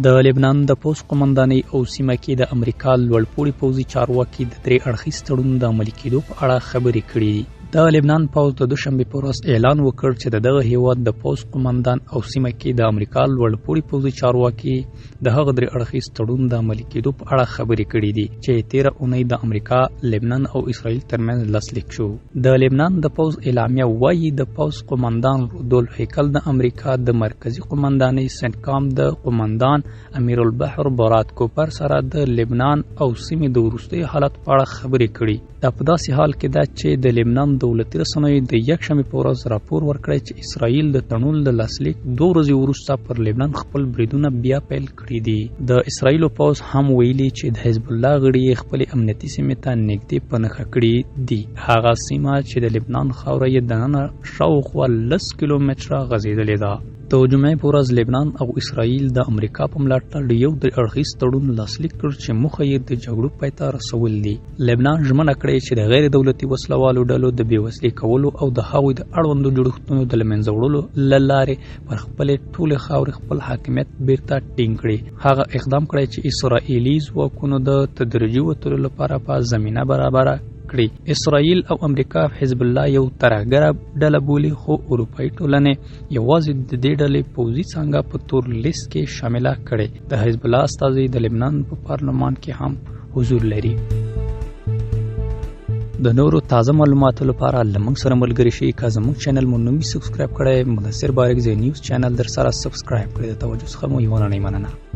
د لبنان د پوځ قومندانۍ او سیمه کې د امریکا لوړپوړي پوځي چارواکي د 3 اړخیز تړون د عملي کېدو په اړه خبرې کړې دي. د لبنان پوځ د دوشنبې په ورځ اعلان وکړ چې دغه هیواد د پوځ قومندان او سیمه کې د امریکا لوړپوړي پوځي چارواکي د هغه 3 اړخیز تړون د عملي کېدو په اړه خبرې کړې دي چې 13 اونۍ د امریکا، لبنان او اسرائیل ترمنځ لاسلیک شو. د لبنان د پوځ اعلامیه وایي د پوځ قومندان رودولف هیکل د امریکا د مرکزی قومندانۍ سنټکام د قومندان امیر البحر براد کوپر سره د لبنان او سیمې د وروستي حالت په اړه خبرې کړي. دا په داسې حال کې ده چې د لبنان دولتي رسنیو د یکشنبې په ورځ راپور ورکړی چې اسرائیل د تړون د لاسلیک 2 ورځې وروسته پر لبنان خپل بریدونه بیا پیل کړي دي. د اسرائیلو پوځ هم ویلي چې د حزب الله غړي خپل امنیتي سیمې ته نږدې په نښه کړي دي. هغه سیمه چې د لبنان خاوره یې دننه شاوخوا 10 کیلومتره غځېدلې ده. د جمعې په ورځ لبنان او اسرائیل د امریکا په ملاتړ یو 3 اړخیز تړون لاسلیک کړ چې موخه یې د جګړو پای ته رسول دي. لبنان ژمنه کړې چې د غیر دولتي وسلوالو ډلو د بېوزلۍ کولو او د هغوی د اړوندو جوړښتونو د له منځه وړلو له لارې پر خپلې ټولې خاورې خپل حاکمیت بیرته ټینګ کړي. هغه اقدام کړی چې اسرائیلي ځواکونو د تدریجي وتلو لپاره په زمینه برابره کړي. اسرائیل او امریکا حزب الله یو ترهګره ډله بولي، خو اروپایي ټولنې یوازې د دې ډلې پوځي څانګه په تور لیست کې شامله کړي. د حزب الله استازی د لبنان په پارلمان کې هم حضور لري. د نورو تازه معلوماتو لپاره له موږ سره ملګري شئ. که زموږ چینل مو نه وي سبسکرایب کړی، مدثر بارکزی نیوز چینل در سره سبسکرایب کړئ. د توجه څخه مو یوه نړۍ مننه.